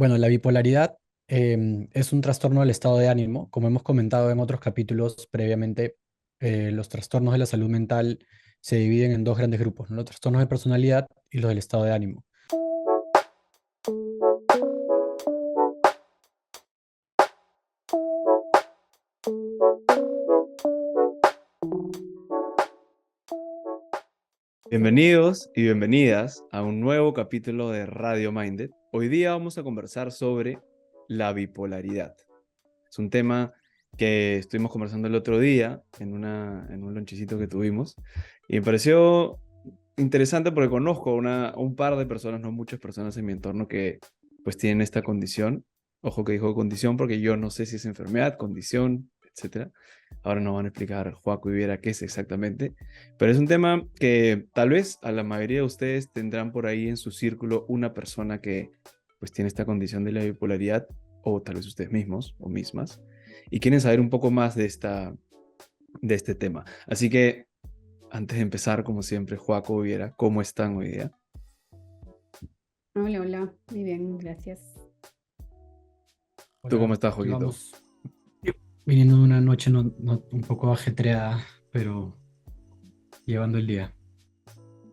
Bueno, la bipolaridad es un trastorno del estado de ánimo. Como hemos comentado en otros capítulos previamente, los trastornos de la salud mental se dividen en dos grandes grupos, ¿no? Los trastornos de personalidad y los del estado de ánimo. Bienvenidos y bienvenidas a un nuevo capítulo de Radio Minded. Hoy día vamos a conversar sobre la bipolaridad. Es un tema que estuvimos conversando el otro día en un lonchecito que tuvimos y me pareció interesante porque conozco un par de personas, no muchas personas en mi entorno que pues tienen esta condición. Ojo que dijo condición porque yo no sé si es enfermedad, condición, etcétera. Ahora nos van a explicar Joaco y Viera qué es exactamente. Pero es un tema que tal vez a la mayoría de ustedes tendrán por ahí en su círculo una persona que pues tiene esta condición de la bipolaridad, o tal vez ustedes mismos o mismas, y quieren saber un poco más de este tema. Así que antes de empezar, como siempre, Joaco, Viera, ¿cómo están hoy día? Hola, hola, muy bien, gracias. ¿Tú cómo Hola, estás, aquí Joaquito? vamos viniendo de una noche un poco ajetreada, pero llevando el día.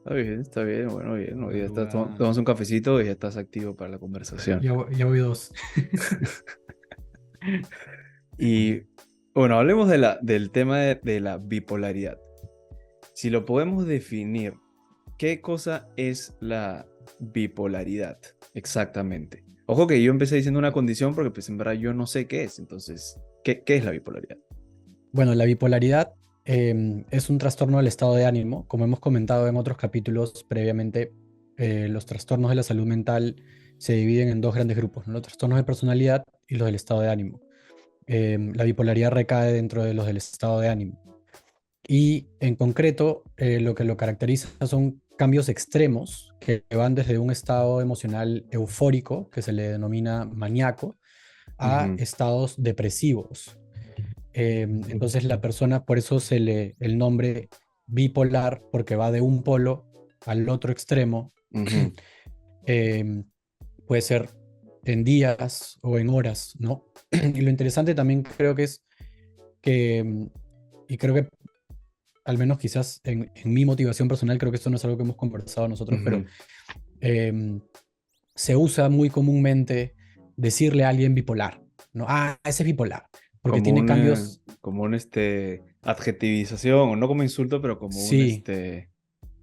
Está bien, bueno, bien. Hoy día estás Madrugada. tomamos un cafecito y ya estás activo para la conversación. Ya voy dos. Y bueno, hablemos del tema de la bipolaridad. Si lo podemos definir, ¿qué cosa es la bipolaridad exactamente? Ojo que yo empecé diciendo una condición porque pues en verdad yo no sé qué es. Entonces, ¿qué es la bipolaridad? Bueno, la bipolaridad es un trastorno del estado de ánimo. Como hemos comentado en otros capítulos previamente, los trastornos de la salud mental se dividen en dos grandes grupos, ¿no? Los trastornos de personalidad y los del estado de ánimo. La bipolaridad recae dentro de los del estado de ánimo. Y en concreto, lo que lo caracteriza son cambios extremos que van desde un estado emocional eufórico, que se le denomina maníaco, a Ujú, estados depresivos. Entonces la persona, por eso el nombre bipolar, porque va de un polo al otro extremo. ujú. em, Puede ser en días o en horas, ¿no? Y lo interesante también creo que es que, y creo que al menos quizás en mi motivación personal, creo que esto no es algo que hemos conversado nosotros, pero Ujú. em, se usa muy comúnmente decirle a alguien bipolar, ¿no? Ah, ese es bipolar, porque Como tiene cambios, adjetivización, o no como insulto, pero como sí,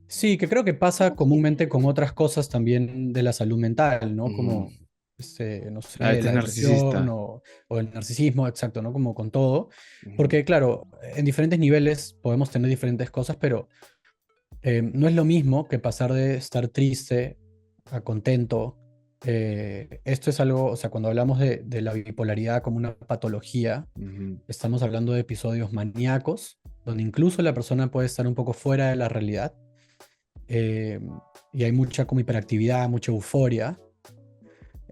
sí, que creo que pasa comúnmente con otras cosas también de la salud mental, ¿no? ujú. Como, no Ah, sé, este la es depresión narcisista. o el narcisismo, exacto, ¿no? Como con todo, Ujú. porque claro, en diferentes niveles podemos tener diferentes cosas, pero no es lo mismo que pasar de estar triste a contento. Esto es algo, o sea, cuando hablamos de la bipolaridad como una patología, Ujú. estamos hablando de episodios maníacos, donde incluso la persona puede estar un poco fuera de la realidad, eh, y hay mucha como hiperactividad, mucha euforia.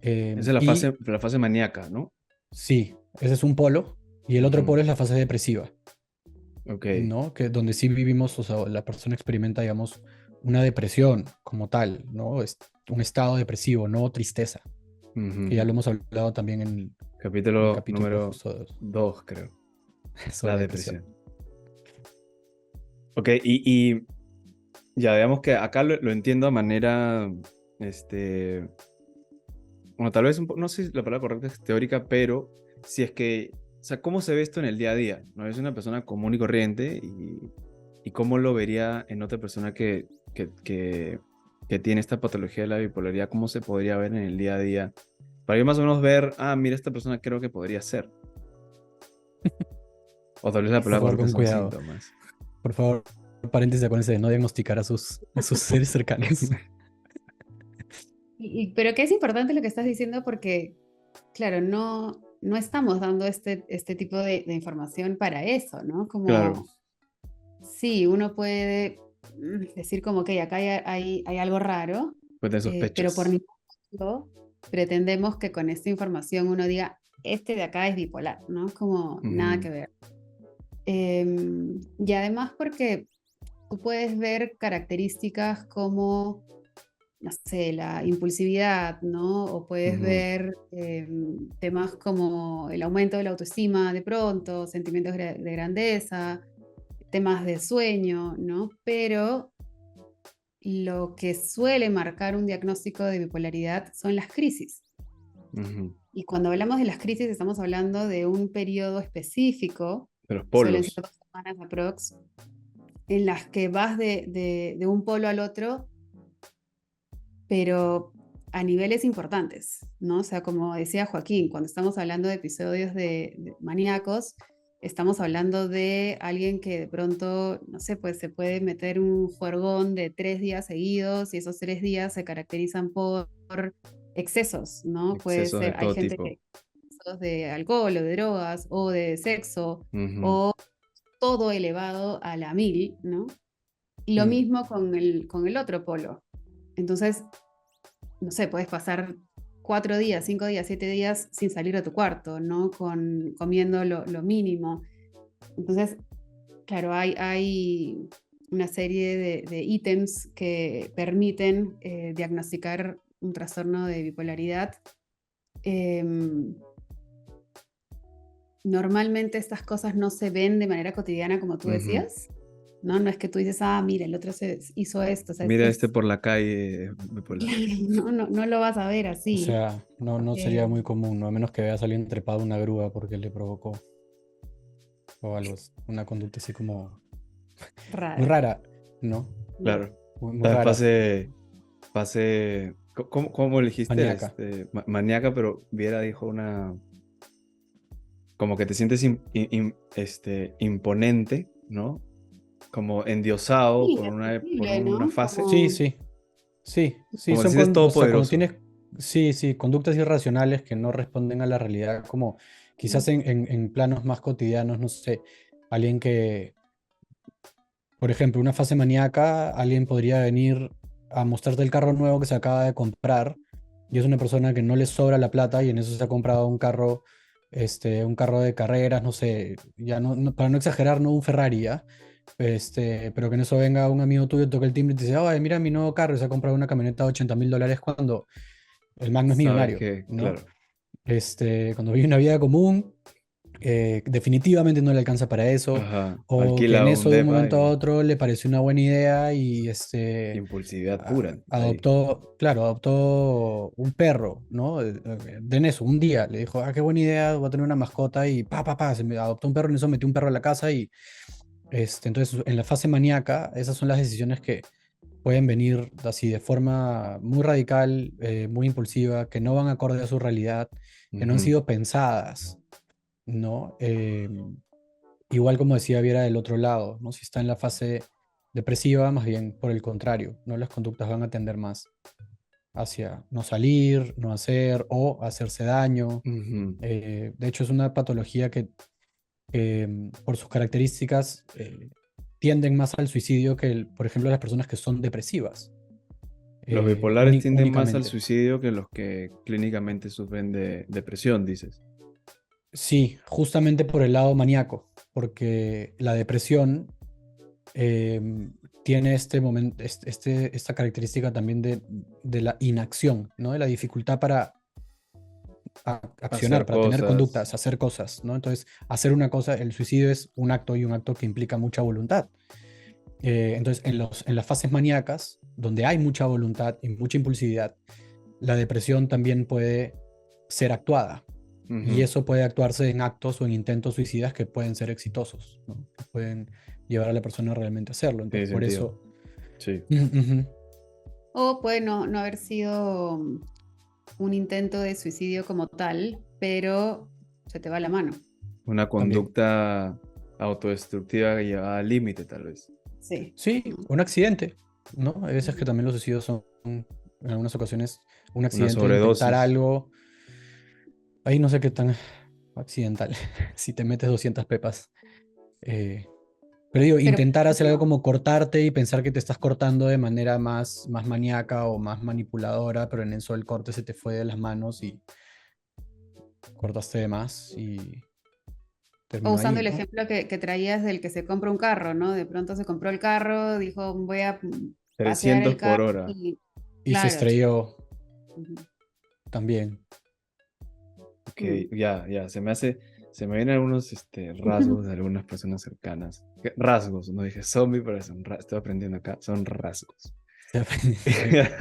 Esa es Y la fase maníaca, ¿no? sí, ese es un polo, y el otro Ujú. polo es la fase depresiva, Ok. ¿no? Que donde sí vivimos, o sea, la persona experimenta, digamos, una depresión como tal, ¿no? Es un estado depresivo, no tristeza, que Ujú. ya lo hemos hablado también en el Capítulo capítulo número justo 2, creo. La sobre depresión. depresión. Ok, y ya veamos que acá lo entiendo de manera, este, bueno, tal vez no sé si la palabra correcta es teórica, pero si es que, o sea, ¿cómo se ve esto en el día a día? ¿No? Es una persona común y corriente y cómo lo vería en otra persona que tiene esta patología de la bipolaridad, ¿cómo se podría ver en el día a día? Para yo más o menos ver, ah, mira, esta persona creo que podría ser. O tal vez la Por palabra favor, correcta con son cuidado. síntomas. Por favor, paréntesis con ese de no diagnosticar a sus seres cercanos. Pero que es importante lo que estás diciendo porque, claro, no estamos dando este tipo de información para eso, ¿no? Claro, Como, sí, uno puede decir como que acá hay algo raro, pues de pero por sospechas. ningún motivo pretendemos que con esta información uno diga, este de acá es bipolar, ¿no? Como nada Ujú, que ver. Y además porque tú puedes ver características como no sé, la impulsividad, ¿no? O puedes Ujú. ver temas como el aumento de la autoestima de pronto, sentimientos de grandeza, temas de sueño, ¿no? Pero lo que suele marcar un diagnóstico de bipolaridad son las crisis. Ujú. Y cuando hablamos de las crisis estamos hablando de un periodo específico, De los suelen ser polos. 2 semanas aprox, en las que vas de un polo al otro, pero a niveles importantes, ¿no? O sea, como decía Joaquín, cuando estamos hablando de episodios de maníacos, estamos hablando de alguien que de pronto, no sé, pues se puede meter un juergón de 3 días seguidos y esos 3 días se caracterizan por excesos, ¿no? Puede Excesos de ser, hay todo gente tipo. que excesos de alcohol o de drogas o de sexo Ujú. o todo elevado a la mil, ¿no? Y lo Mm. mismo con el otro polo. Entonces, no sé, puedes pasar 4 días, 5 días, 7 días sin salir de tu cuarto, ¿no? Comiendo lo mínimo. Entonces, claro, hay una serie de ítems que permiten diagnosticar un trastorno de bipolaridad. Em, Normalmente estas cosas no se ven de manera cotidiana, como tú Ujú. decías, ¿no? No es que tú dices, ah, mira, el otro hizo esto, o sea, Mira este por la calle bipolar. no lo vas a ver O así. sea, no sería muy común, ¿no? A menos que veas a alguien trepado a una grúa porque le provocó o algo, una conducta así como muy Rara. rara, ¿no? Mm. Claro. Muy La rara, fase, ¿cómo elegiste maníaca. maníaca, pero Viera dijo como que te sientes imponente, ¿no? Como endiosado Sí, por irresistible, una ¿no? fase, Sí, Como, sí, sí, como te son, sientes o sea, cuando todopoderoso. tienes, sí, sí, conductas irracionales que no responden a la realidad, como quizás en planos más cotidianos, no sé, alguien que, por ejemplo, una fase maníaca, alguien podría venir a mostrarte el carro nuevo que se acaba de comprar y es una persona que no le sobra la plata y en eso se ha comprado un carro, un carro de carreras, no sé, ya para no exagerar, no un Ferrari, ¿ya? Pero que en eso venga un amigo tuyo, toca el timbre y te dice, ay, mira mi nuevo carro, y se ha comprado una camioneta de $80.000 cuando el man no es Sabes millonario, que, ¿no? claro. Cuando vive una vida común, definitivamente no le alcanza para eso, Ajá. o que en Alquila un eso de un depa momento a y otro le pareció una buena idea y impulsividad pura ahí. adoptó, claro, adoptó un perro, ¿no? De en eso, un día le dijo, ah, qué buena idea, voy a tener una mascota y adoptó un perro, en eso metió un perro a la casa y entonces en la fase maníaca, esas son las decisiones que pueden venir así de forma muy radical, muy impulsiva, que no van acorde a su realidad, que no han Ujú. sido pensadas, ¿no? Igual como decía Viera del otro lado, ¿no? Si está en la fase depresiva, más bien por el contrario, ¿no? Las conductas van a tender más hacia no salir, no hacer o hacerse daño. Ujú. De hecho, es una patología que por sus características tienden más al suicidio que, por ejemplo, las personas que son depresivas, Los bipolares tienden más al únicamente. suicidio que los que clínicamente sufren de depresión, dices. Sí, justamente por el lado maníaco, porque la depresión tiene este momento, esta característica también de la inacción, ¿no? De la dificultad para accionar, Hacer para tener cosas. conductas, hacer cosas, ¿no? Entonces, hacer una cosa, el suicidio es un acto y un acto que implica mucha voluntad. Entonces, en las fases maníacas, donde hay mucha voluntad y mucha impulsividad, la depresión también puede ser actuada. Y Ujú. eso puede actuarse en actos o en intentos suicidas que pueden ser exitosos, ¿no? Que pueden llevar a la persona a realmente hacerlo. Tiene Entonces, por sentido. eso... Sí. Ujú. o puede no haber sido un intento de suicidio como tal, pero se te va la mano. Una También. conducta autodestructiva llevada al límite, tal vez. Sí. Sí, ¿No? un accidente, ¿no? Hay veces que también los suicidios son, en algunas ocasiones, un Una accidente de intentar sobredosis. algo. Ahí no sé qué tan accidental, si te metes 200 pepas. Eh, pero digo, Pero, por intentar hacer algo ejemplo, como cortarte y pensar que te estás cortando de manera más maníaca o más manipuladora, pero en eso el corte se te fue de las manos y cortaste de más y o terminó usando ahí, el ¿no? ejemplo que traías del que se compra un carro, ¿no? De pronto se compró el carro, dijo, voy a pasear 300 el por carro hora. y y se Claro. estrelló Ujú. también. Ok, Mm. ya, se me vienen algunos rasgos de algunas personas cercanas. Rasgos, no dije zombie, pero estoy aprendiendo acá, son rasgos.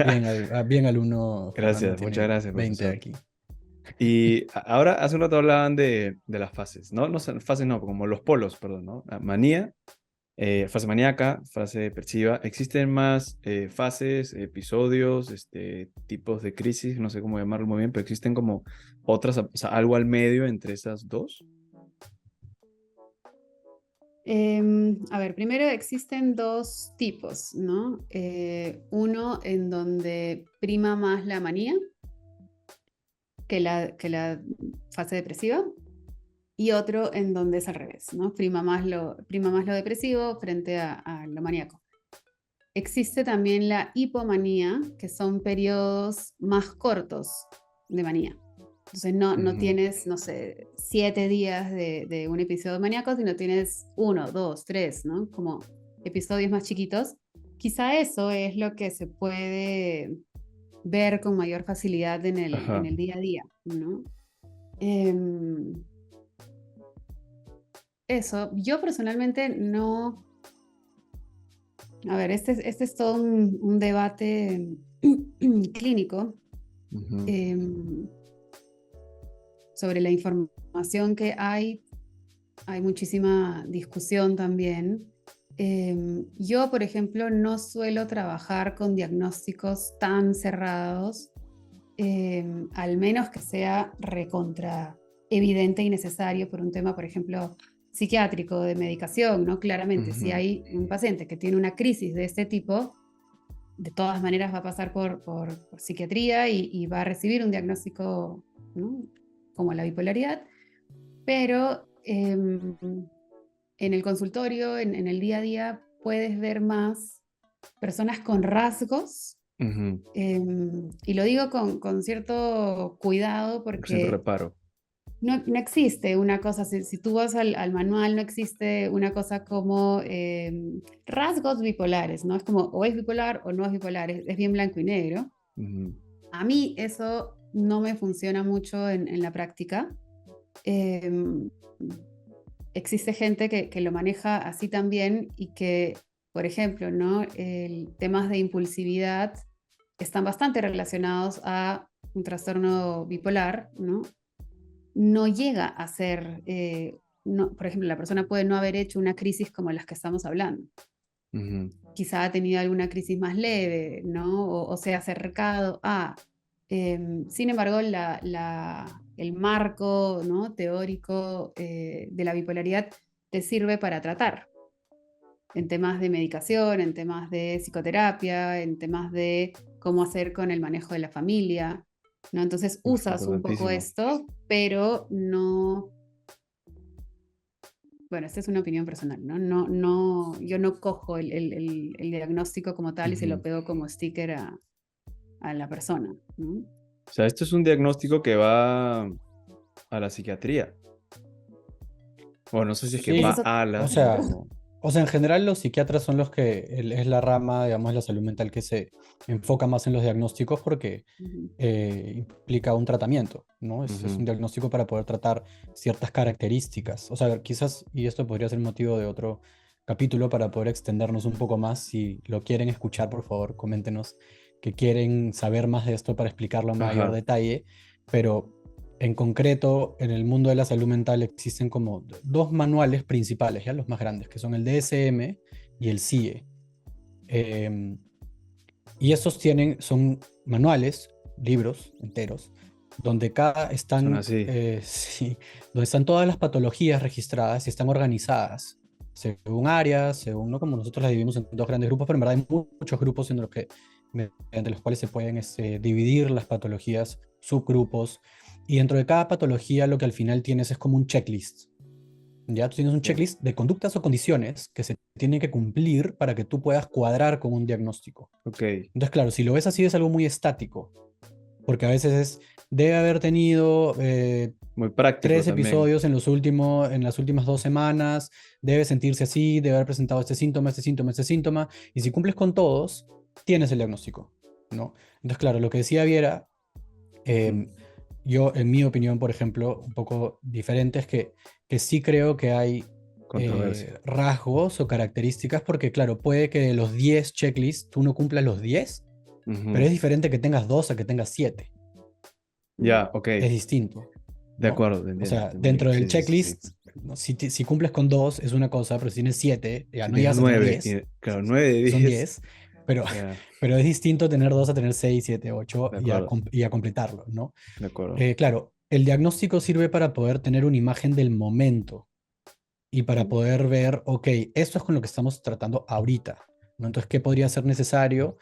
Bien, bien alumno Fernando, Gracias, muchas tiene gracias, 20 profesor. aquí. Y ahora, hace un rato hablaban de las fases, ¿no? No son fases, no, como los polos, perdón, ¿no? La manía, fase maníaca, fase depresiva. ¿Existen más fases, episodios, tipos de crisis? No sé cómo llamarlo muy bien, pero existen como otras, o sea, algo al medio entre esas dos. A ver, primero existen dos tipos, ¿no? Uno en donde prima más la manía que la fase depresiva, y otro en donde es al revés, ¿no? Prima más lo depresivo frente a lo maníaco. Existe también la hipomanía, que son periodos más cortos de manía. Entonces no Ujú. tienes, no sé, 7 días de un episodio maníaco, sino tienes 1, 2, 3, ¿no? Como episodios más chiquitos. Quizá eso es lo que se puede ver con mayor facilidad en el, en Ajá. el día a día, ¿no? Em, Eso, yo personalmente no, a ver, este es todo un debate clínico, Ujú. em, sobre la información que hay muchísima discusión también. Yo, por ejemplo, no suelo trabajar con diagnósticos tan cerrados, al menos que sea recontra evidente y necesario por un tema, por ejemplo, psiquiátrico, de medicación, ¿no? Claramente, si Ujú. hay un paciente que tiene una crisis de este tipo, de todas maneras va a pasar por psiquiatría y va a recibir un diagnóstico, ¿no? Como la bipolaridad, pero en el consultorio, en el día a día, puedes ver más personas con rasgos, Ujú. y lo digo con cierto cuidado Sin porque reparo. no existe una cosa, si tú vas al manual, no existe una cosa como rasgos bipolares, ¿no? Es como o es bipolar o no es bipolar, es bien blanco y negro. Ujú. A mí eso no me funciona mucho en la práctica. Em, Existe gente que lo maneja así también y que, por ejemplo, ¿no? Temas de impulsividad están bastante relacionados a un trastorno bipolar, ¿no? No llega a ser, no, por ejemplo, la persona puede no haber hecho una crisis como las que estamos hablando. Ujú. Quizá ha tenido alguna crisis más leve, ¿no? O se ha acercado a. Sin embargo, el marco, ¿no? Teórico, de la bipolaridad te sirve para tratar en temas de medicación, en temas de psicoterapia, en temas de cómo hacer con el manejo de la familia, ¿no? Entonces Uf, usas un poco importantísimo. esto, pero no, bueno, esta es una opinión personal, ¿no? No, yo no cojo el diagnóstico como tal y se lo Ujú. pego como sticker a la persona, ¿no? O sea, esto es un diagnóstico que va a la psiquiatría. O no sé si es que Ese va Sí, es a la, o sino sea, como... en general los psiquiatras son los que es la rama, digamos, de la salud mental que se enfoca más en los diagnósticos porque Ujú. implica un tratamiento, ¿no? Es un Ujú. diagnóstico para poder tratar ciertas características. O sea, quizás, y esto podría ser motivo de otro capítulo para poder extendernos un poco más. Si lo quieren escuchar, por favor, coméntenos que quieren saber más de esto para explicarlo en mayor Ajá. detalle. Pero en concreto, en el mundo de la salud mental existen como dos manuales principales, ya los más grandes, que son el DSM y el CIE. Em, y estos son manuales, libros enteros, donde Son así. sí, donde están todas las patologías registradas y están organizadas según áreas, según, ¿no? Como nosotros las dividimos en dos grandes grupos, pero en verdad hay muchos grupos mediante los cuales se pueden dividir las patologías, subgrupos, y dentro de cada patología lo que al final tienes es como un checklist. Ya tú tienes un Ok. checklist de conductas o condiciones que se tienen que cumplir para que tú puedas cuadrar con un diagnóstico. Ok. Entonces, claro, si lo ves así es algo muy estático, porque a veces debe haber tenido Muy práctico 3 también. episodios en las últimas 2 semanas, debe sentirse así, debe haber presentado este síntoma, y si cumples con todos, tienes el diagnóstico. ¿no? Entonces, claro, lo que decía Viera, Ujú. yo, en mi opinión, por ejemplo, un poco diferente, es que sí creo que hay Controversia. rasgos o características, porque claro, puede que de los 10 checklists tú no cumplas los 10, pero Ujú. es diferente que tengas 2 a que tengas 7. Mm. Ya, ok. Es distinto, De ¿no? acuerdo, te O entiendo, sea, te entendí. dentro del Sí, sí, sí, sí. checklist, ¿no? Si cumples con 2 es una cosa, pero si tienes 7, ya Si no tienes llegas a tener 9, 10, claro, 9 de son 10, 10, pero, ya, pero es distinto tener 2 a tener 6, 7, 8 de y a, acuerdo, y a completarlo, ¿no? de acuerdo. Claro, el diagnóstico sirve para poder tener una imagen del momento y para poder ver, ok, esto es con lo que estamos tratando ahorita, ¿no? Entonces, ¿qué podría ser necesario?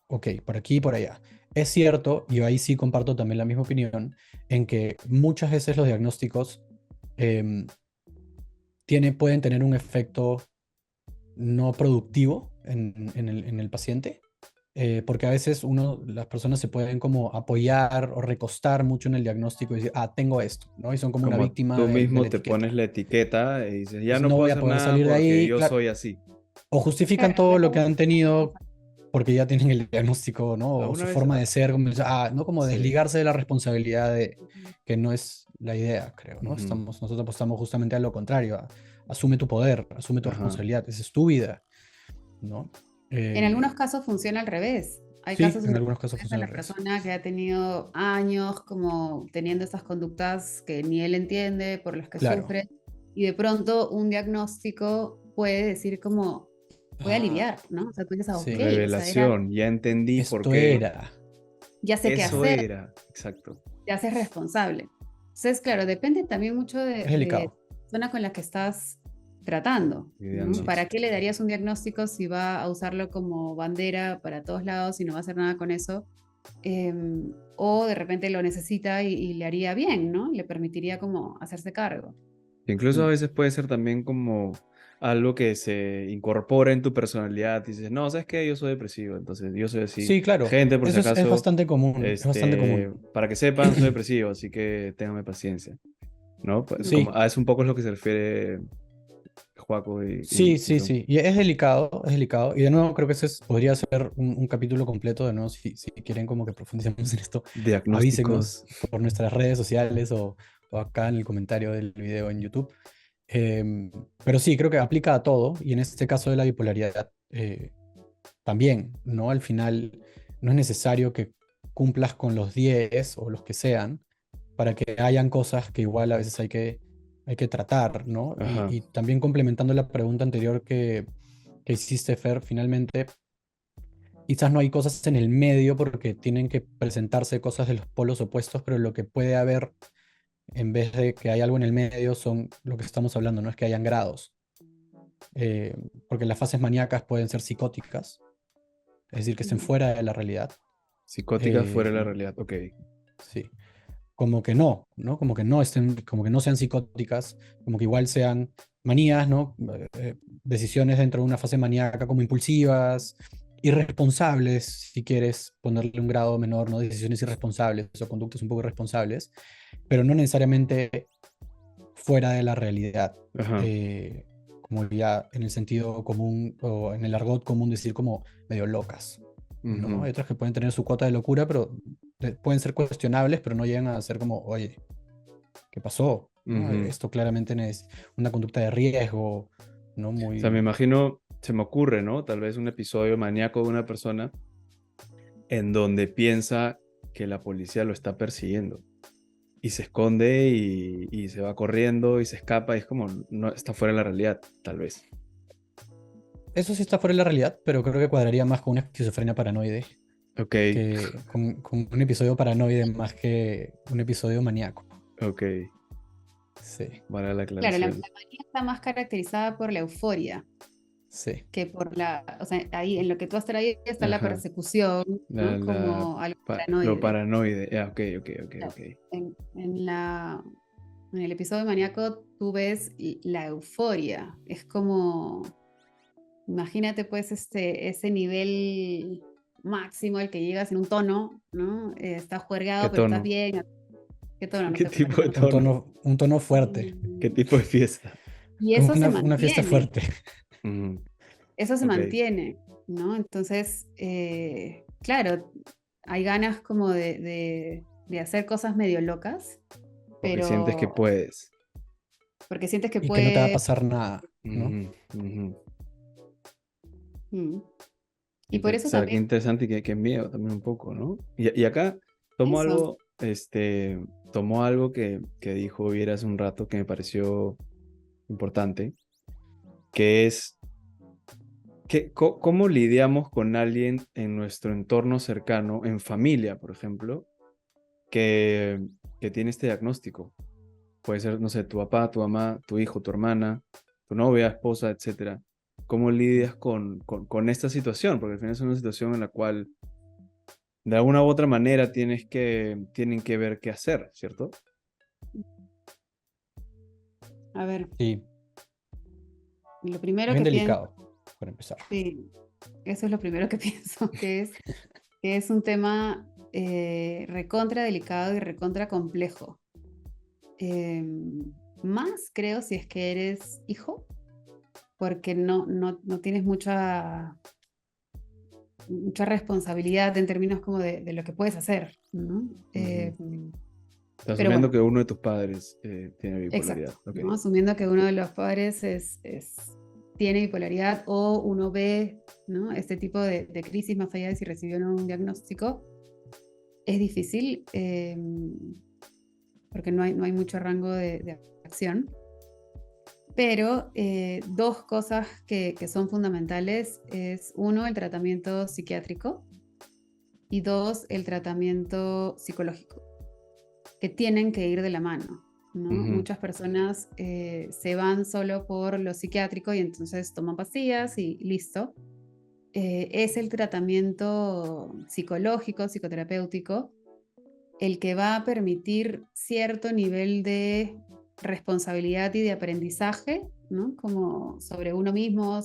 Ok, por aquí y por allá. Es cierto, y ahí sí comparto también la misma opinión, en que muchas veces los diagnósticos em, pueden tener un efecto no productivo en el paciente, porque a veces las personas se pueden como apoyar o recostar mucho en el diagnóstico y decir, ah, tengo esto, ¿no? Y son como una Como víctima tú de mismo la te pones etiqueta. la etiqueta y dices, ya Entonces no no puedo voy a hacer poder nada salir de porque ahí, yo claro, soy así. o justifican Claro, todo lo que depende. han tenido porque ya tienen el diagnóstico, ¿no? O Alguna su vez, forma de ser, como, no como sí. desligarse de la responsabilidad de que no es la idea, creo, ¿no? Ujú. Nosotros apostamos justamente a lo contrario, asume tu poder, asume tu Ajá. responsabilidad, esa es tu vida, ¿no? En algunos Eh, casos funciona al revés. Hay sí, casos en en donde algunos casos ves a funciona la al revés. persona que ha tenido años como teniendo estas conductas que ni él entiende, por las que Claro. sufre, y de pronto un diagnóstico puede decir como, puede Ah, aliviar, ¿no? O sea, tú dices, ah, ok, sí, o sea, era, Revelación, ya entendí por esto qué. era. ya sé qué Eso hacer, era, exacto. te haces responsable. Entonces, claro, depende también mucho Es de delicado. la persona con la que estás tratando, ¿no? Lidiando. Sí. ¿Para qué le darías un diagnóstico si va a usarlo como bandera para todos lados y no va a hacer nada con eso? O de repente lo necesita y le haría bien, ¿no? Le permitiría como hacerse cargo. Incluso a Mm. veces puede ser también como algo que se incorpora en tu personalidad. Dices, no, ¿sabes qué? Yo soy depresivo, entonces yo soy así. Sí, claro. Gente, por si Eso es acaso, bastante común. Es bastante común. para que sepan, soy depresivo, así que ténganme paciencia, ¿no? Pues como Sí, a eso un poco es lo que se refiere Joaco sí, y sí, tú. sí. Y es delicado, es delicado. Y de nuevo, creo que podría ser un capítulo completo. De nuevo, si quieren como que profundicemos en esto, avísennos Diagnósticos. por nuestras redes sociales o acá en el comentario del video en YouTube. Em, pero sí, creo que aplica a todo. Y en este caso de la bipolaridad, también, ¿no? Al final, no es necesario que cumplas con los 10 o los que sean para que hayan cosas que igual a veces hay que tratar, ¿no? Y, Ajá. y también complementando la pregunta anterior que hiciste, Fer, finalmente, quizás no hay cosas en el medio porque tienen que presentarse cosas de los polos opuestos, pero lo que puede haber en vez de que hay algo en el medio son lo que estamos hablando, no es que hayan grados. Eh, Porque las fases maníacas pueden ser psicóticas, es decir, que estén Ujú. fuera de la realidad. Psicótica fuera de la Eh, realidad. Ok. sí. Como que no, ¿no? Como que no estén, como que no sean psicóticas, como que igual sean manías, ¿no? Decisiones dentro de una fase maníaca como impulsivas, irresponsables, si quieres ponerle un grado menor, ¿no? Decisiones irresponsables o conductas un poco irresponsables, pero no necesariamente fuera de la realidad. Ajá. Como ya en el sentido común o en el argot común decir como medio locas, ¿no? Ujú, Hay otras que pueden tener su cuota de locura, pero pueden ser cuestionables, pero no llegan a ser como, oye, ¿qué pasó? ¿No? ujú. Esto claramente no es una conducta de riesgo, ¿no? O sea, me Muy... imagino, se me ocurre, ¿no? Tal vez un episodio maníaco de una persona en donde piensa que la policía lo está persiguiendo y se esconde y se va corriendo y se escapa y es como, no está fuera de la realidad, tal vez. Eso sí está fuera de la realidad, pero creo que cuadraría más con una esquizofrenia paranoide Ok, que con un episodio paranoide más que un episodio maníaco. ok, Sí, vale la Claro, la aclaración. manía está más caracterizada por la euforia sí. que por o sea, ahí en lo que tú has traído está la Ajá, persecución, ¿no? la, Como algo lo paranoide. paranoide, ya, ok, ok, ok, Claro. ok. En el episodio maníaco tú ves la euforia. Es como, imagínate pues ese nivel máximo al que llegas en un tono, ¿no? Estás ¿Qué juergado, pero estás tono? bien. ¿Qué tono? No ¿Qué sé, pues a qué tipo de tono. tono? Un tono fuerte, ¿Qué Y, tipo de fiesta? y como eso se una fiesta mantiene, fuerte. Ujú, eso se ok, mantiene, ¿no? Entonces, claro, hay ganas como de hacer cosas medio locas, Porque sientes que pero puedes. porque sientes que Y que no te va a puedes. pasar nada, ¿no? Ujú, ujú. mm, Y por eso Qué también interesante y qué miedo también un poco, ¿no? Y acá tomo eso. algo, tomo algo que dijo Viera hace un rato que me pareció importante, que es cómo lidiamos con alguien en nuestro entorno cercano, en familia, por ejemplo, que, que tiene este diagnóstico. Puede ser, no sé, tu papá, tu mamá, tu hijo, tu hermana, tu novia, esposa, etcétera. ¿Cómo lidias con esta situación? Porque al final es una situación en la cual de alguna u otra manera tienen que ver qué hacer, ¿cierto? A ver, Sí, lo primero bien que pienso, delicado, para empezar. sí, eso es lo primero que pienso, que es un tema recontra delicado y recontra complejo. Más creo si es que eres hijo, porque no tienes mucha responsabilidad en términos como de lo que puedes hacer, ¿no? Ujú. Estás Pero asumiendo bueno, que uno de tus padres tiene exacto, bipolaridad. Ok. ¿no? Asumiendo que uno de los padres tiene bipolaridad o uno ve, ¿no? Este tipo de crisis, más allá de si recibió o no un diagnóstico, es difícil porque no hay mucho rango de acción. Pero dos cosas que son fundamentales es uno, el tratamiento psiquiátrico y dos, el tratamiento psicológico, que tienen que ir de la mano, ¿no? Ujú, Muchas personas se van solo por lo psiquiátrico y entonces toman pastillas y listo. Es el tratamiento psicológico, psicoterapéutico, el que va a permitir cierto nivel de responsabilidad y de aprendizaje, ¿no? Como sobre uno mismo,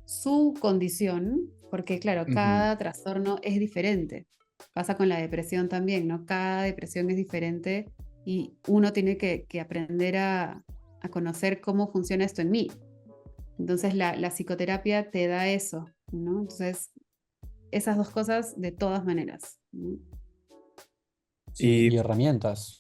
su condición, porque claro, ujú. cada trastorno es diferente. Pasa con la depresión también, ¿no? Cada depresión es diferente y uno tiene que aprender a conocer cómo funciona esto en mí. Entonces la psicoterapia te da eso, ¿no? Entonces, esas dos cosas de todas maneras, ¿no? Sí, y Y herramientas.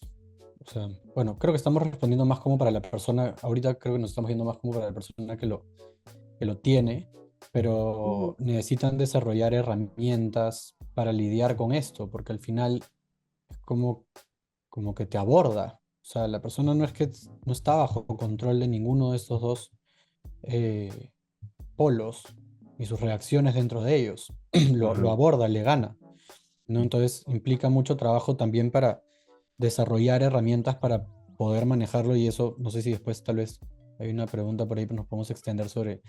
O sea, bueno, creo que estamos respondiendo más como para la persona, ahorita creo que nos estamos yendo más como para la persona que lo tiene, Ujú. pero necesitan desarrollar herramientas para lidiar con esto, porque al final es como que te aborda. O sea, la persona no es que no está bajo control de ninguno de estos dos eh, polos y sus reacciones dentro de ellos. Lo ajá. aborda, le gana, ¿no? Entonces implica mucho trabajo también para desarrollar herramientas para poder manejarlo y eso, no sé si después tal vez hay una pregunta por ahí, pero nos podemos extender sobre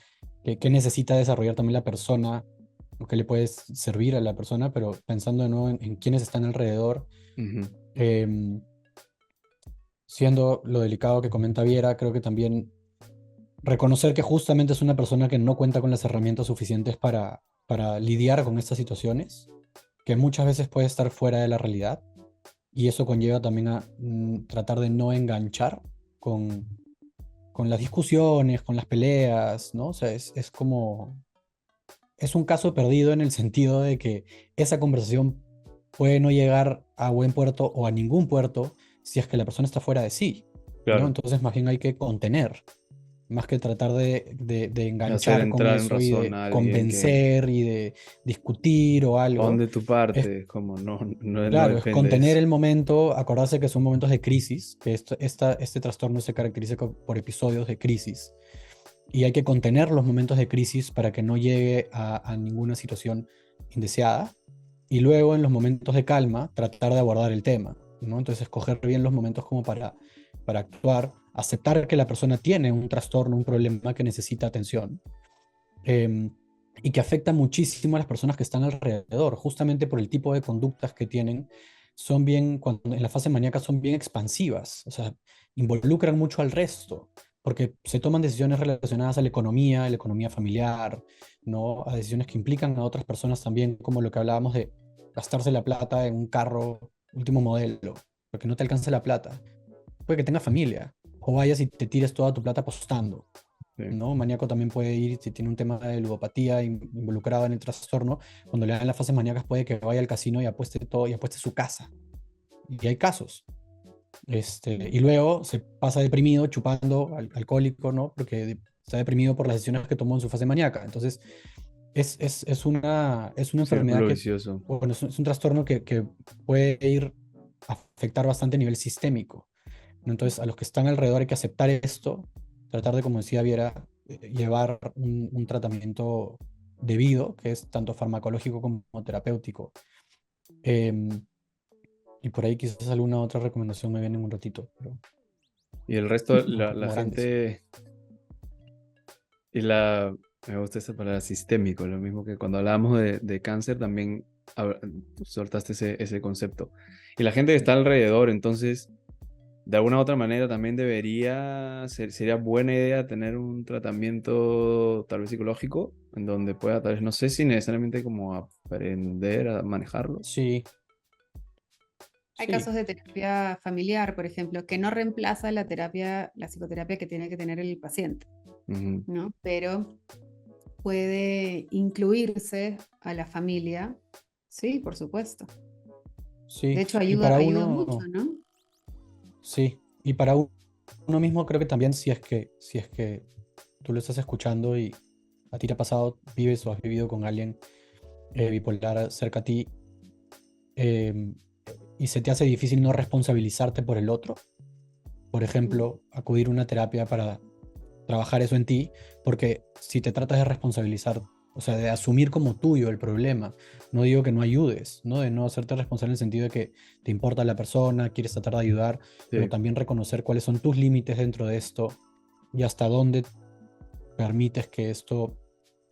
qué necesita desarrollar también la persona, o qué le puede servir a la persona, pero pensando de nuevo en quiénes están alrededor, Ujú, em, siendo lo delicado que comenta Viera, creo que también reconocer que justamente es una persona que no cuenta con las herramientas suficientes para lidiar con estas situaciones, que muchas veces puede estar fuera de la realidad, y eso conlleva también a tratar de no enganchar con, con las discusiones, con las peleas, ¿no? O sea, es como, es un caso perdido en el sentido de que esa conversación puede no llegar a buen puerto o a ningún puerto si es que la persona está fuera de sí, ¿no? claro. Entonces más bien hay que contener, más que tratar de Hacer enganchar con entrar en eso y razón de a alguien que convencer y de discutir o pon algo. de tu Es parte, como no claro, es depende de contener eso. el momento, acordarse que son momentos de crisis, que este trastorno se caracteriza por episodios de crisis y hay que contener los momentos de crisis para que no llegue a ninguna situación indeseada y luego en los momentos de calma tratar de abordar el tema, ¿no? Entonces escoger bien los momentos como para actuar, aceptar que la persona tiene un trastorno, un problema que necesita atención em, y que afecta muchísimo a las personas que están alrededor, justamente por el tipo de conductas que tienen, son bien, cuando en la fase maníaca son bien expansivas, o sea, involucran mucho al resto, porque se toman decisiones relacionadas a la economía familiar, ¿no? A decisiones que implican a otras personas también, como lo que hablábamos de gastarse la plata en un carro último modelo, porque no te alcanza la plata. Puede que tengas familia, o vayas y te tires toda tu plata apostando, Sí. ¿no? Un maníaco también puede ir, si tiene un tema de ludopatía involucrado en el trastorno, cuando le dan las fases maníacas puede que vaya al casino y apueste todo, y apueste su casa. Y hay casos. Y luego se pasa deprimido, chupando, alcohólico, ¿no? Porque está deprimido por las decisiones que tomó en su fase maníaca. Entonces, es una enfermedad Círculo que, vicioso. bueno, es un trastorno que puede ir a afectar bastante a nivel sistémico, ¿no? Entonces, a los que están alrededor hay que aceptar esto, tratar de, como decía Viera, llevar un tratamiento debido, que es tanto farmacológico como terapéutico. Em, y por ahí quizás alguna otra recomendación me viene en un ratito, pero Y el resto, un la poco grandes. gente, me gusta esa palabra sistémico, lo mismo que cuando hablábamos de cáncer también soltaste ese concepto. Y la gente que está alrededor, entonces, de alguna u otra manera también sería buena idea tener un tratamiento tal vez psicológico, en donde pueda, tal vez, no sé si necesariamente como aprender a manejarlo. Sí, Hay sí, casos de terapia familiar, por ejemplo, que no reemplaza la terapia, la psicoterapia que tiene que tener el paciente, Ujú. ¿no? Pero puede incluirse a la familia, sí, por supuesto. De sí. hecho, Y para ayuda mucho, uno, ¿no? sí. Y para uno mismo creo que también si es que tú lo estás escuchando y a ti te ha pasado, vives o has vivido con alguien bipolar cerca a ti, em, y se te hace difícil no responsabilizarte por el otro, por Mm. ejemplo, acudir a una terapia para trabajar eso en ti, porque si te tratas de responsabilizar, o sea, de asumir como tuyo el problema, no digo que no ayudes, ¿no? De no hacerte responsable en el sentido de que te importa la persona, quieres tratar de ayudar, pero Sí, también reconocer cuáles son tus límites dentro de esto y hasta dónde permites que esto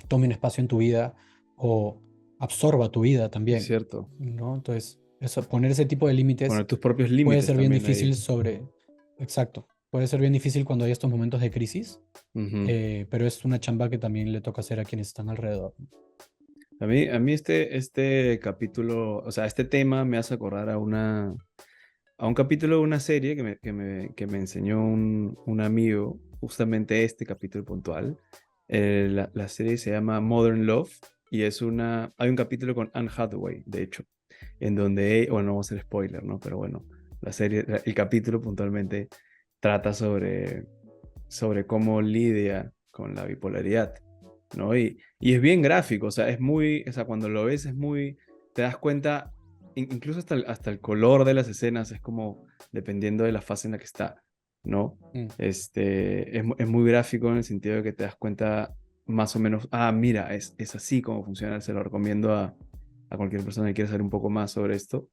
tome un espacio en tu vida o absorba tu vida es también, cierto. ¿no? Entonces, poner ese tipo de límites Poner tus propios puede límites ser bien también difícil ahí. exacto, puede ser bien difícil cuando hay estos momentos de crisis, Ujú. pero es una chamba que también le toca hacer a quienes están alrededor. A mí este capítulo, o sea, este tema me hace acordar a un capítulo de una serie que me enseñó un amigo, justamente este capítulo puntual. La serie se llama Modern Love y hay un capítulo con Anne Hathaway, de hecho, en donde, bueno, no vamos a hacer spoiler, ¿no? Pero bueno, el capítulo puntualmente trata sobre cómo lidia con la bipolaridad, ¿no? Y es bien gráfico, o sea, o sea, cuando lo ves te das cuenta, incluso hasta el color de las escenas es como dependiendo de la fase en la que está, ¿no? Mm, Es muy gráfico en el sentido de que te das cuenta más o menos, mira, es así como funciona, se lo recomiendo a cualquier persona que quiera saber un poco más sobre esto.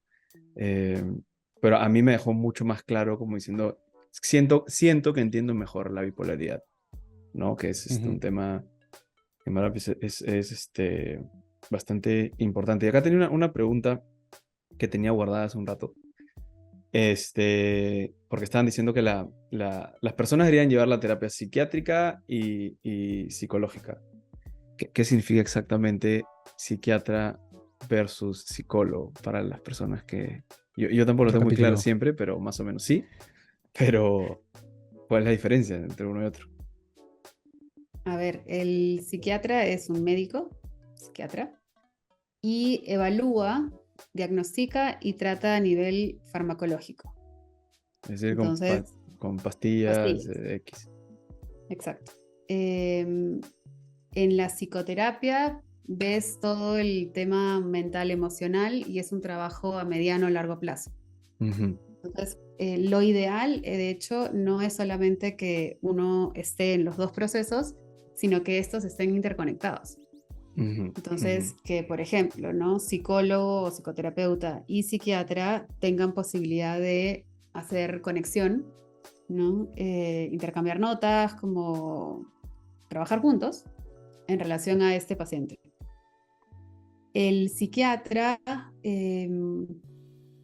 Eh, pero a mí me dejó mucho más claro como diciendo, siento que entiendo mejor la bipolaridad, ¿no? Que es un ujú. tema que en verdad, pues, es bastante importante. Y acá tenía una pregunta que tenía guardada hace un rato. Porque estaban diciendo que las personas deberían llevar la terapia psiquiátrica y psicológica. ¿Qué significa exactamente psiquiatra versus psicólogo para las personas que... Yo tampoco lo Otro tengo muy claro capítulo. siempre, pero más o menos sí. Pero, ¿cuál es la diferencia entre uno y otro? A ver, el psiquiatra es un médico, psiquiatra, y evalúa, diagnostica y trata a nivel farmacológico. Es decir, Entonces, con pastillas pastillas, X. exacto. En la psicoterapia ves todo el tema mental emocional y es un trabajo a mediano o largo plazo. Ujú, Entonces, lo ideal, de hecho, no es solamente que uno esté en los dos procesos, sino que estos estén interconectados. ujú, ujú, Entonces, que por ejemplo, ¿no? Psicólogo o psicoterapeuta y psiquiatra tengan posibilidad de hacer conexión, ¿no? Intercambiar notas, como trabajar juntos en relación a este paciente. El psiquiatra,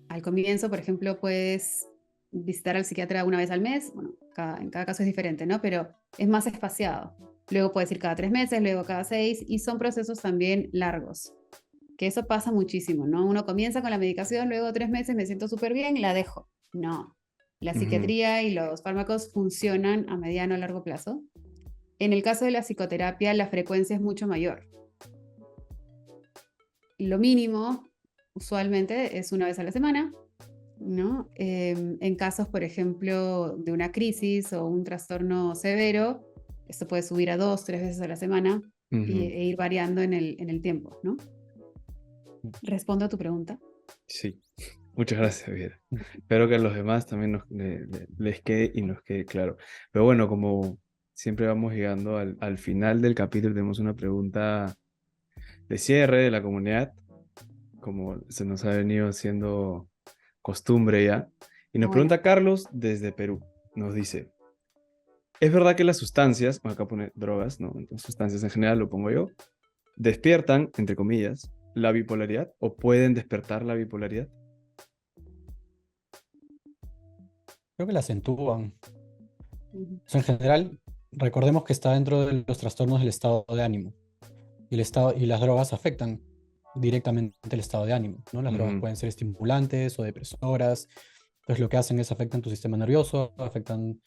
al comienzo, por ejemplo, puedes visitar al psiquiatra una vez al mes, bueno, en cada caso es diferente, ¿no? Pero es más espaciado. Luego puedes ir cada 3 meses, luego cada 6, y son procesos también largos, que eso pasa muchísimo, ¿no? Uno comienza con la medicación, luego 3 meses me siento súper bien y la dejo. No, la ujú. psiquiatría y los fármacos funcionan a mediano o largo plazo. En el caso de la psicoterapia, la frecuencia es mucho mayor. Lo mínimo, usualmente, es una vez a la semana, ¿no? En casos, por ejemplo, de una crisis o un trastorno severo, esto puede subir a 2, 3 veces a la semana e ir variando en el tiempo, ¿no? ¿Respondo a tu pregunta? Sí, muchas gracias, Viera. Espero que a los demás también les quede y nos quede claro. Pero bueno, como siempre vamos llegando al final del capítulo, tenemos una pregunta de cierre de la comunidad, como se nos ha venido haciendo costumbre ya. Y nos Bueno, pregunta Carlos desde Perú. Nos dice, ¿es verdad que las sustancias, bueno, acá pone drogas, ¿no? Entonces, sustancias en general, lo pongo yo, despiertan, entre comillas, la bipolaridad o pueden despertar la bipolaridad? Creo que la acentúan. ujú, O sea, en general, recordemos que está dentro de los trastornos del estado de ánimo. Y las drogas afectan directamente el estado de ánimo, ¿no? Las drogas Ujú, pueden ser estimulantes o depresoras. Entonces lo que hacen es afectan tu sistema nervioso, afectan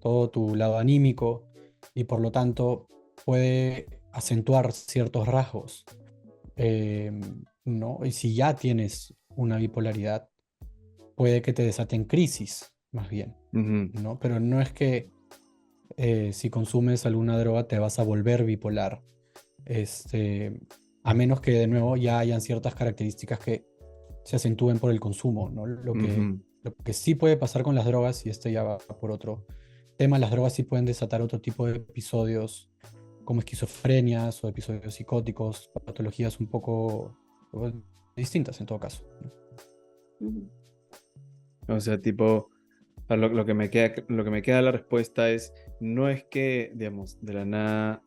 todo tu lado anímico y por lo tanto puede acentuar ciertos rasgos, eh, ¿no? Y si ya tienes una bipolaridad, puede que te desaten crisis, más bien, ujú, ¿no? Pero no es que si consumes alguna droga te vas a volver bipolar, este, a menos que de nuevo ya hayan ciertas características que se acentúen por el consumo, ¿no? ujú. Lo que sí puede pasar con las drogas, y este ya va por otro tema, las drogas sí pueden desatar otro tipo de episodios como esquizofrenias o episodios psicóticos, patologías un poco distintas en todo caso, ¿no? ujú. O sea, tipo, lo que me queda de la respuesta es, no es que, digamos, de la nada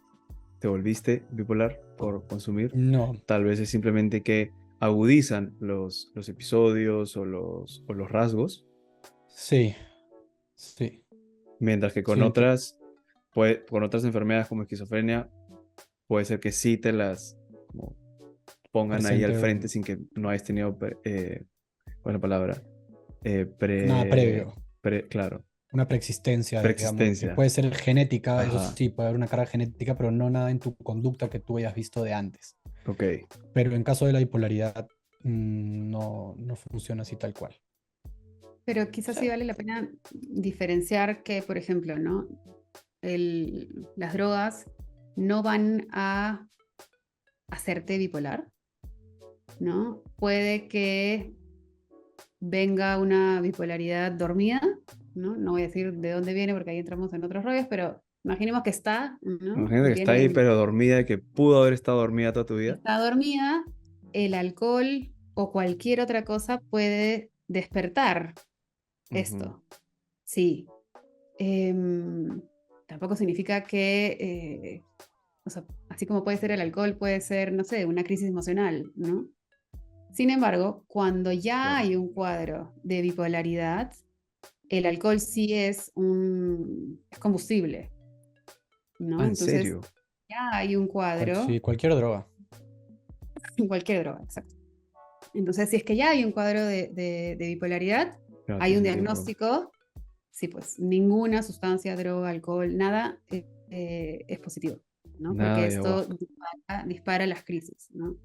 te volviste bipolar por consumir, No, tal vez es simplemente que agudizan los episodios o los rasgos, sí, sí, mientras que sí, con otras enfermedades como esquizofrenia, puede ser que sí te las como, pongan ahí al presente frente sin que no hayas tenido, buena palabra, eh, nada pre, previo. claro, Una preexistencia, digamos, que preexistencia. puede ser genética, eso Ajá, sí, puede haber una carga genética, pero no nada en tu conducta que tú hayas visto de antes. ok. Pero en caso de la bipolaridad, no funciona así tal cual. Pero quizás sí vale la pena diferenciar que, por ejemplo, ¿no? Las drogas no van a hacerte bipolar, ¿no? Puede que venga una bipolaridad dormida, ¿no? No voy a decir de dónde viene porque ahí entramos en otros rollos, pero imaginemos que está, ¿no? Imagínate Y que está ahí tiene, pero dormida, que pudo haber estado dormida toda tu vida. está dormida, el alcohol o cualquier otra cosa puede despertar Ujú, esto. Sí. Em, Tampoco significa que, o sea, así como puede ser el alcohol, puede ser, no sé, una crisis emocional, ¿no? Sin embargo, cuando ya claro. hay un cuadro de bipolaridad, el alcohol sí es combustible, Ah, ¿no? ¿en Entonces, serio? ya hay un cuadro, Sí, cualquier droga. cualquier droga, exacto. Entonces, si es que ya hay un cuadro de bipolaridad, Claro, hay tiene un sentido. diagnóstico, sí, pues ninguna sustancia, droga, alcohol, nada es positivo, ¿no? Nada Porque de esto ayahuasca. dispara las crisis, ¿no?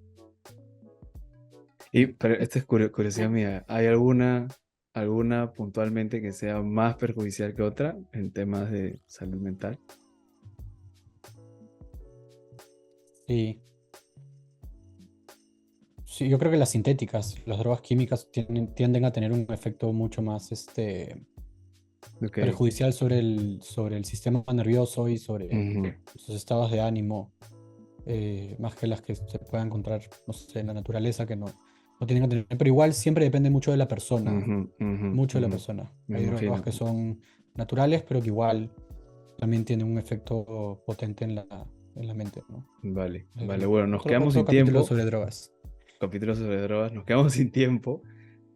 Y, pero esta es curiosidad Exacto. mía. ¿Hay alguna puntualmente que sea más perjudicial que otra en temas de salud mental? Sí, sí, yo creo que las sintéticas, las drogas químicas tienden a tener un efecto mucho más Ok. perjudicial sobre el sistema nervioso y sobre Ujú, sus estados de ánimo, más que las que se puedan encontrar, no sé, en la naturaleza, que no tienen que tener. Pero igual siempre depende mucho de la persona, ujú, ujú, mucho de la ujú. persona. Me Hay drogas imagino. que son naturales, pero que igual también tienen un efecto potente en la mente, ¿no? Vale, vale. Eh, Bueno, nos otro, quedamos otro sin capítulo tiempo. sobre drogas. Capítulo sobre drogas. Nos quedamos sin tiempo.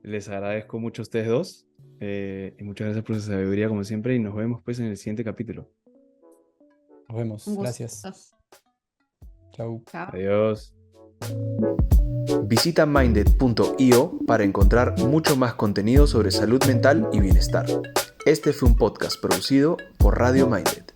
Les agradezco mucho a ustedes dos. Y muchas gracias por su sabiduría, como siempre. Y nos vemos pues en el siguiente capítulo. Nos Un vemos. gusto. Gracias. Chau. Chao. Adiós. Visita minded.io para encontrar mucho más contenido sobre salud mental y bienestar. Este fue un podcast producido por Radio Minded.